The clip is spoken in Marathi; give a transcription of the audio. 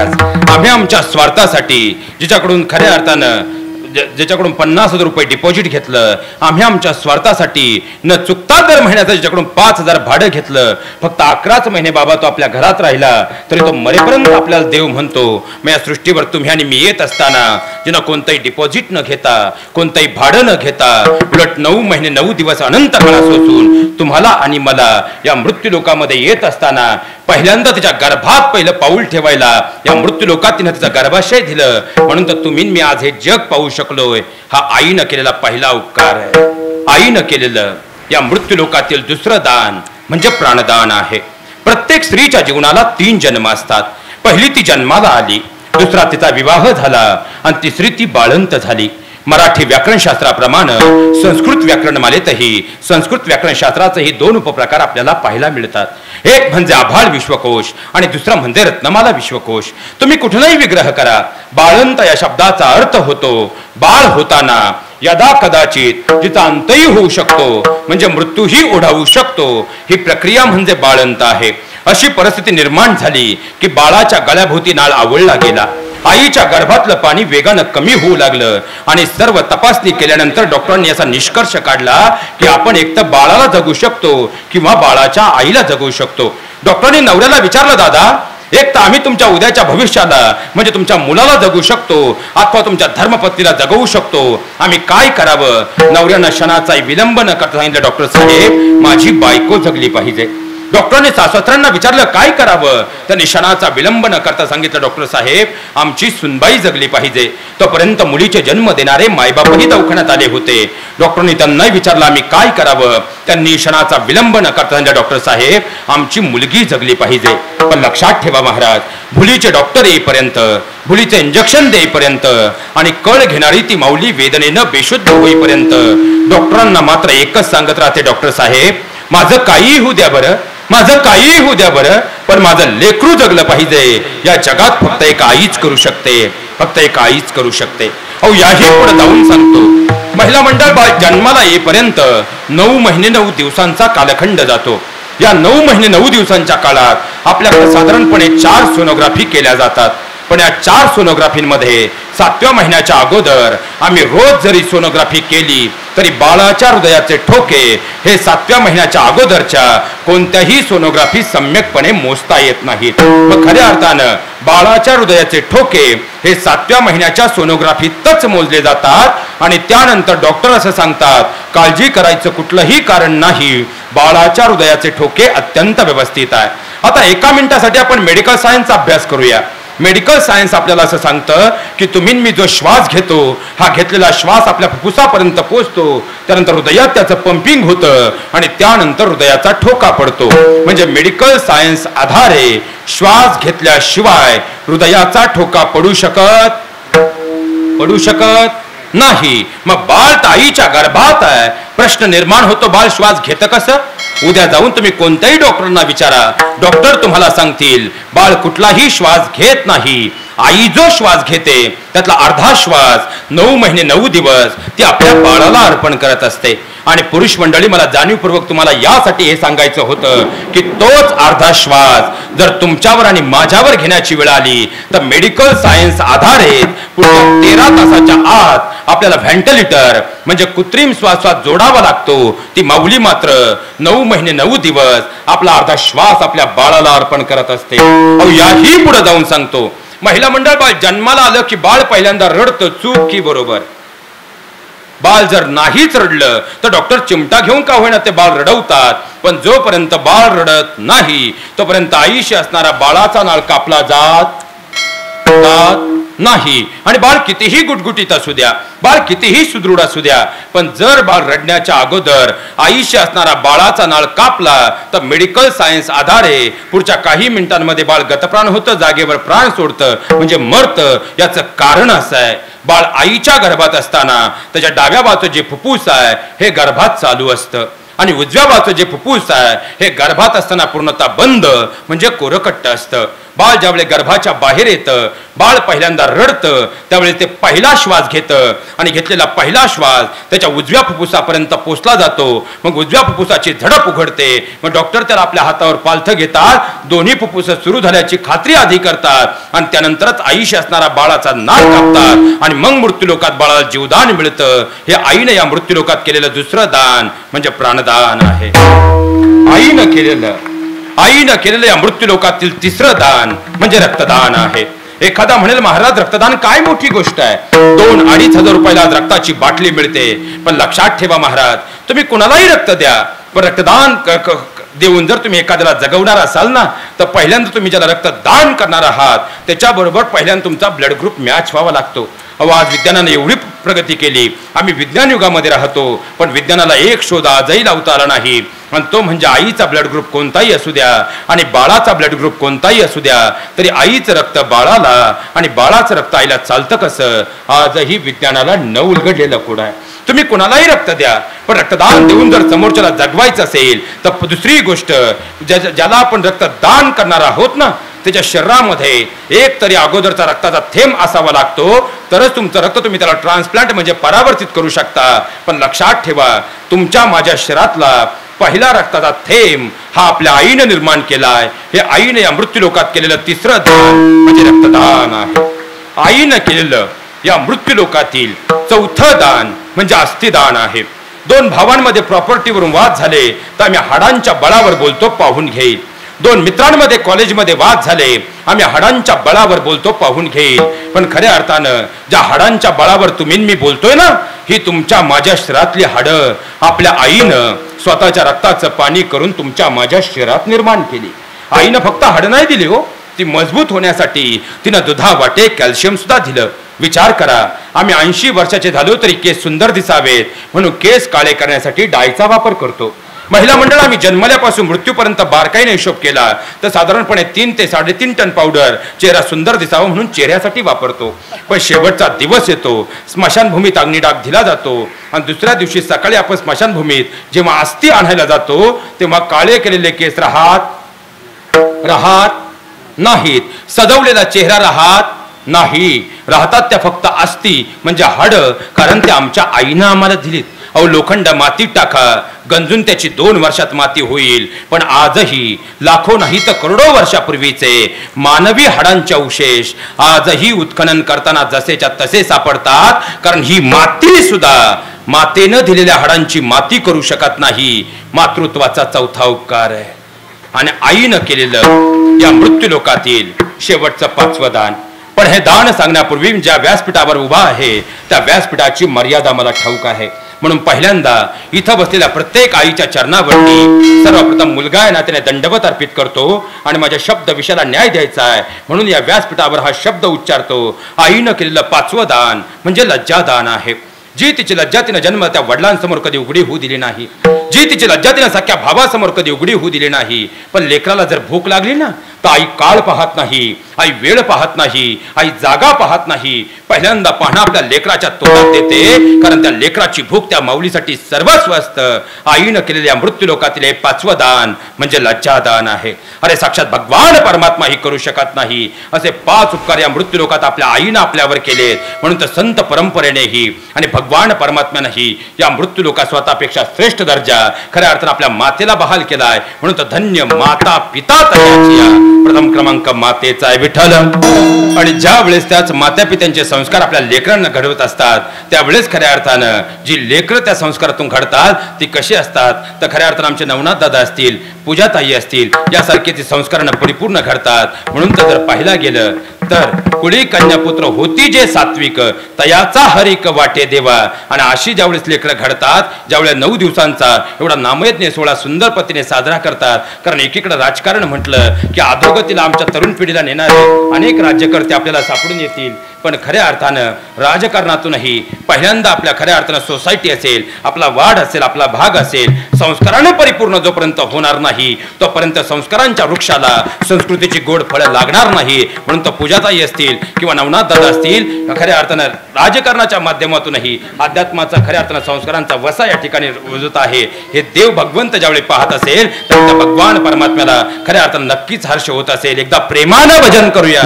महाराज, आम्ही आमच्या स्वार्थासाठी जिच्याकडून खऱ्या अर्थानं ज्याच्याकडून 50,000 रुपये डिपॉझिट घेतलं, आम्ही आमच्या स्वार्थासाठी न चुकता दर महिन्याचं ज्याच्याकडून 5,000 भाडं घेतलं, फक्त 11च महिने बाबा तो आपल्या घरात राहिला तरी तो मरेपर्यंत आपल्याला देव म्हणतो. मग या सृष्टीवर तुम्ही आणि मी येत असताना जिनं कोणतंही डिपॉझिट न घेता, कोणतंही भाडं न घेता, उलट 9 महिने 9 दिवस अनंत काळा सोसून तुम्हाला आणि मला या मृत्यू लोकामध्ये येत असताना पहिल्यांदा तिच्या गर्भात पहिलं पाऊल ठेवायला या मृत्यू लोकात तिनं तिचा गर्भाशय दिलं. म्हणून तर तुम्ही मी आज हे जग पाहू शकलोय. हा आईनं केलेला पहिला उपकार आहे. आईनं केलेलं या मृत्यू लोकातील दुसरं दान म्हणजे प्राणदान आहे. प्रत्येक स्त्रीच्या जीवनाला 3 जन्म असतात. पहिली ती जन्माला आली, दुसरा तिचा विवाह झाला आणि तिसरी ती बाळंत झाली. मराठी व्याकरणशास्त्राप्रमाणे संस्कृत व्याकरणमालेतही संस्कृत व्याकरणशास्त्राचेही 2 उपप्रकार आपल्याला पाहायला मिळतात. एक म्हणजे आभाळ विश्वकोश आणि दुसरा म्हणजे रत्नमाला विश्वकोश. तुम्ही कुठलाही विग्रह करा, बाळंत या शब्दाचा अर्थ होतो बाळ होताना यदा कदाचित जिचा अंतही होऊ शकतो, म्हणजे मृत्यूही ओढावू शकतो. ही प्रक्रिया म्हणजे बाळंत आहे. अशी परिस्थिती निर्माण झाली की बाळाच्या गळ्याभोवती नाळ आवळला गेला. आईच्या गर्भातलं पाणी वेगानं कमी होऊ लागलं आणि सर्व तपासणी केल्यानंतर डॉक्टरांनी असा निष्कर्ष काढला की आपण एक तर बाळाला जगू शकतो किंवा बाळाच्या आईला जगू शकतो. डॉक्टरांनी नवऱ्याला विचारलं, दादा, एक तर आम्ही तुमच्या उद्याच्या भविष्याला म्हणजे तुमच्या मुलाला जगू शकतो अथवा तुमच्या धर्मपत्नीला जगवू शकतो, आम्ही काय करावं? नवऱ्यानं क्षणाचाही विलंब न करता सांगितलं, डॉक्टर साहेब, माझी बायको जगली पाहिजे. डॉक्टरांनी सासऱ्यांना विचारलं काय करावं? त्यांनी क्षणाचा विलंब न करता सांगितलं, डॉक्टर साहेब, आमची सुनबाई जगली पाहिजे. तोपर्यंत मुलीचे जन्म देणारे मायबापही दवाखान्यात आले होते. डॉक्टरांनी त्यांना विचारलं आम्ही काय करावं? त्यांनी क्षणाचा विलंब न करता सांगितलं, डॉक्टर साहेब, आमची मुलगी जगली पाहिजे. पण लक्षात ठेवा महाराज, भुलीचे डॉक्टर येईपर्यंत, भुलीचे इंजेक्शन देईपर्यंत आणि कळ घेणारी ती माऊली वेदनेनं बेशुद्ध होईपर्यंत डॉक्टरांना मात्र एकच सांगत राहते, डॉक्टर साहेब, माझं काहीही होऊ द्या बरं, माझं काहीही होऊ द्या बरं, पण माझं लेकरू जगलं पाहिजे. या जगात फक्त एक आईच करू शकते, फक्त एक आईच करू शकते. अहो, याही पुढे जाऊन सांगतो, महिला मंडळ बाळ जन्माला येईपर्यंत 9 महिने 9 दिवसांचा कालखंड जातो. या 9 महिने 9 दिवसांच्या काळात आपल्याकडे साधारणपणे 4 सोनोग्राफी केल्या जातात. पण या 4 सोनोग्राफींमध्ये 7व्या महिन्याच्या अगोदर आम्ही रोज जरी सोनोग्राफी केली तरी बाळाच्या हृदयाचे ठोके हे 7व्या महिन्याच्या अगोदरच्या कोणत्याही सोनोग्राफी सम्यकपणे मोजता येत नाहीत. मग खऱ्या अर्थानं बाळाच्या हृदयाचे ठोके हे 7व्या महिन्याच्या सोनोग्राफीतच मोजले जातात आणि त्यानंतर डॉक्टर असं सांगतात, काळजी करायचं कुठलंही कारण नाही, बाळाच्या हृदयाचे ठोके अत्यंत व्यवस्थित आहे. आता 1 मिनिटासाठी आपण मेडिकल सायन्सचा अभ्यास करूया. मेडिकल सायन्स आपल्याला असं सांगतं की तुम्ही मी जो श्वास घेतो, हा घेतलेला श्वास आपल्या फुफ्फुसापर्यंत पोहोचतो, त्यानंतर हृदयात त्याचं पंपिंग होतं आणि त्यानंतर हृदयाचा ठोका पडतो. म्हणजे मेडिकल सायन्स आधारे श्वास घेतल्याशिवाय हृदयाचा ठोका पडू शकत नाही. मग बाळ ताईच्या गर्भात आहे, प्रश्न निर्माण होतो, बाळ श्वास घेतं कसं? उद्या जाऊन तुम्ही कोणत्याही डॉक्टरांना विचारा, डॉक्टर तुम्हाला सांगतील बाळ कुठलाही श्वास घेत नाही. आई जो श्वास घेते त्यातला अर्धा श्वास 9 महिने 9 दिवस ती आपल्या बाळाला अर्पण करत असते. आणि पुरुष मंडळी, मला जाणीवपूर्वक तुम्हाला यासाठी हे सांगायचं होतं की तोच अर्धा श्वास जर तुमच्यावर आणि माझ्यावर घेण्याची वेळ आली तर मेडिकल सायन्स आधारित पुढच्या 13 तासाच्या आत आपल्याला व्हेंटिलेटर म्हणजे कृत्रिम श्वासात जोडावा लागतो. ती माऊली मात्र 9 महिने 9 दिवस आपला अर्धा श्वास आपल्या बाळाला अर्पण करत असते. अहो, याही पुढे जाऊन सांगतो, महिला मंडळ बाळ जन्माला आलं की बाळ पहिल्यांदा रडतं. चूक की बरोबर? बाळ जर नाहीच रडलं तर डॉक्टर चिमटा घेऊन का होईना ते बाळ रडवतात. पण जोपर्यंत बाळ रडत नाही तोपर्यंत आईशी असणारा बाळाचा नाळ कापला जात नाही. आणि बाळ कितीही गुटगुटीत असू द्या, बाळ कितीही सुदृढ असू द्या, पण जर बाळ रडण्याच्या अगोदर आईशी असणारा बाळाचा नाळ कापला तर मेडिकल सायन्स आधारे पुढच्या काही मिनिटांमध्ये बाळ गतप्राण होतं, जागेवर प्राण सोडतं, म्हणजे मरतं. याचं कारण असं आहे, बाळ आईच्या गर्भात असताना त्याच्या डाव्या बाजूचे जे फुफ्फुस आहे हे गर्भात चालू असतं आणि उजव्या बाजूचे जे फुफ्फुस आहे हे गर्भात असताना पूर्णतः बंद म्हणजे कोरकट्ट असतं. बाळ ज्यावेळी गर्भाच्या बाहेर येतं बाळ पहिल्यांदा रडतं त्यावेळेस ते पहिला श्वास घेतं आणि घेतलेला पहिला श्वास त्याच्या उजव्या फुफ्फुसापर्यंत पोचला जातो. मग उजव्या फुफ्फुसाची झडप उघडते. मग डॉक्टर त्याला आपल्या हातावर पालथं घेतात, दोन्ही फुफ्फुस सुरू झाल्याची खात्री आधी करतात आणि त्यानंतरच आईशी असणारा बाळाचा नाक कापतात आणि मग मृत्यूलोकात बाळाला जीवदान मिळतं. हे आईने या मृत्यूलोकात केलेलं दुसरं दान म्हणजे प्राणदान आहे. आईनं केलेलं या मृत्यूलोकातील तिसरं दान म्हणजे रक्तदान आहे. एखादा म्हणेल महाराज रक्तदान काय मोठी गोष्ट आहे, 2-2.5 रुपयाला रक्ताची बाटली मिळते. पण लक्षात ठेवा महाराज, तुम्ही कुणालाही रक्त द्या, पण रक्तदान देऊन जर तुम्ही एखाद्याला जगवणार असाल ना, तर पहिल्यांदा तुम्ही ज्याला रक्तदान करणार आहात त्याच्याबरोबर पहिल्यांदा तुमचा ब्लड ग्रुप मॅच व्हावा लागतो. आज विज्ञानाने एवढी प्रगती केली, आम्ही विज्ञान युगामध्ये राहतो, पण विज्ञानाला एक शोध आजही लावता आला नाही, आणि तो म्हणजे आईचा ब्लड ग्रुप कोणताही असू द्या आणि बाळाचा ब्लड ग्रुप कोणताही असू द्या, तरी आईचं रक्त बाळाला आणि बाळाचं रक्त आईला चालतं कसं, आजही विज्ञानाला न उलगडलेलं कोड आहे. तुम्ही कुणालाही रक्त द्या, पण रक्तदान देऊन जर समोरच्याला जगवायचं असेल तर दुसरी गोष्ट, ज्याला आपण रक्तदान करणार आहोत ना, त्याच्या शरीरामध्ये एक तरी अगोदरचा रक्ताचा थेंब असावा लागतो, तरच तुमचं रक्त तुम्ही त्याला ट्रान्सप्लांट म्हणजे परावर्तित करू शकता. पण लक्षात ठेवा, तुमच्या माझ्या शरीरातला पहिला रक्ताचा थेंब हा आपल्या आईने निर्माण केलाय. हे आईने या मृत्यूलोकात केलेलं तिसरं दान म्हणजे रक्तदान आहे. आईनं केलेलं या मृत्यूलोकातील चौथं दान म्हणजे अस्थिदान आहे. 2 भावांमध्ये प्रॉपर्टीवरून वाद झाले तर आम्ही हाडांच्या बळावर बोलतो, पाहून घेईल. 2 मित्रांमध्ये कॉलेजमध्ये वाद झाले, आम्ही हाडांच्या बळावर बोलतो, पाहून घेईल. पण खऱ्या अर्थानं ज्या हाडांच्या बळावर तुम्ही मी बोलतोय ना, ही तुमच्या माझ्या शरीरातली हाडं आपल्या आईनं स्वतःच्या रक्ताचं पाणी करून तुमच्या माझ्या शरीरात निर्माण केली. आईनं फक्त हाडं नाही दिली हो, ती मजबूत होण्यासाठी तिनं दुधावाटे कॅल्शियम सुद्धा दिलं. विचार करा, आम्ही 80 वर्षाचे झालो तरी केस सुंदर दिसावेत म्हणून केस काळे करण्यासाठी डायचा वापर करतो. महिला मंडळ आम्ही जन्मल्यापासून मृत्यूपर्यंत बारकाईने हिशोब केला तर साधारणपणे 3 ते 3.5 टन पावडर चेहरा सुंदर दिसावा म्हणून चेहऱ्यासाठी वापरतो. पण शेवटचा दिवस येतो, स्मशानभूमीत अग्निडाग दिला जातो आणि दुसऱ्या दिवशी सकाळी आपण स्मशानभूमीत जेव्हा अस्थी आणायला जातो तेव्हा काळे केलेले केस राहत नाहीत, सजवलेला चेहरा राहतात त्या फक्त अस्थी म्हणजे हाडं, कारण ते आमच्या आईनं आम्हाला दिलीत. अहो, लोखंड मातीत टाका, गंजून त्याची 2 वर्षात माती होईल. पण आजही लाखो नाही तर करोडो वर्षापूर्वीचे मानवी हाडांचे अवशेष आजही उत्खनन करताना जसेच्या तसे सापडतात, कारण ही माती सुद्धा मातेनं दिलेल्या हाडांची माती करू शकत नाही. मातृत्वाचा चौथा उपकार आहे. आणि आईनं केलेलं या मृत्यूलोकातील शेवटचं 5वं दान. पण हे दान सांगण्यापूर्वी ज्या व्यासपीठावर उभा आहे त्या व्यासपीठाची मर्यादा मला ठाऊक आहे. म्हणून पहिल्यांदा इथं बसलेल्या प्रत्येक आईच्या चरणावरती सर्वप्रथम मुलगा आहे ना त्याने दंडवत अर्पित करतो आणि माझ्या शब्द विषयाला न्याय द्यायचा आहे म्हणून या व्यासपीठावर हा शब्द उच्चारतो. आईनं केलेलं 5वं दान म्हणजे लज्जादान आहे. जी तिची लज्जा तिनं जन्म त्या वडिलांसमोर कधी उघडी होऊ दिली नाही, जी तिची लज्जा तिनं सख्या भावासमोर कधी उघडी होऊ दिली नाही. पण लेकराला जर भूक लागली ना तर आई काळ पाहत नाही, आई वेळ पाहत नाही, आई जागा पाहत नाही, पहिल्यांदा पाहणं आपल्या लेकराच्या तोंडात देते, कारण त्या लेकराची भूक त्या माऊलीसाठी सर्वस्व असतं. आईनं केलेल्या मृत्यूलोकातील हे 5वं दान म्हणजे लज्जादान आहे. अरे साक्षात भगवान परमात्मा ही करू शकत नाही असे 5 उपकार या मृत्यूलोकात आपल्या आईनं आपल्यावर केलेत. म्हणून तर संत परंपरेनेही आणि भगवान परमात्म्यानेही या मृत्यूलोकात स्वतःपेक्षा श्रेष्ठ दर्जा खऱ्या अर्थानं आपल्या मातेला बहाल केलाय. म्हणून तर धन्य माता पिता तयाची प्रथम क्रमांक मातेचा आहे विठ्ठल. आणि ज्या वेळेस त्याच माता पित्यांचे संस्कार आपल्या लेकरांना घडवत असतात त्यावेळेस खऱ्या अर्थानं जी लेकरं त्या संस्कारातून घडतात ती कशी असतात तर खऱ्या अर्थानं आमचे नवनाथ दादा असतील, पूजाताई असतील, यासारखे ती संस्कारांना परिपूर्ण घडतात. म्हणून तर जर पाहिला गेलं तर कुळी कन्यापुत्र होती जे सात्विक तयाचा हरिक वाटे देवा. आणि अशी ज्यावेळेस लेकरं घडतात ज्यावेळेस 9 दिवसांचा एवढा नामयज्ञ सोहळा सुंदर पद्धतीने साजरा करतात. कारण एकीकडे राजकारण म्हटलं की अधोगतीला आमच्या तरुण पिढीला नेणारे अनेक राज्यकर्ते आपल्याला सापडून येतील. पण खऱ्या अर्थानं राजकारणातूनही पहिल्यांदा आपल्या खऱ्या अर्थानं सोसायटी असेल, आपला वाढ असेल, आपला भाग असेल, संस्काराने परिपूर्ण जोपर्यंत होणार नाही नाही तोपर्यंत संस्कारांच्या वृक्षाला संस्कृतीची गोड फळं लागणार नाही. म्हणून तो पूजाताई असतील किंवा नवनाथ दादा असतील, खऱ्या अर्थानं राजकारणाच्या माध्यमातूनही अध्यात्माचा खऱ्या अर्थानं संस्कारांचा वसा या ठिकाणी रुजत आहे. हे देव भगवंत ज्यावेळी पाहत असेल तर त्या भगवान परमात्म्याला खऱ्या अर्थानं नक्कीच हर्ष होत असेल. एकदा प्रेमानं भजन करूया.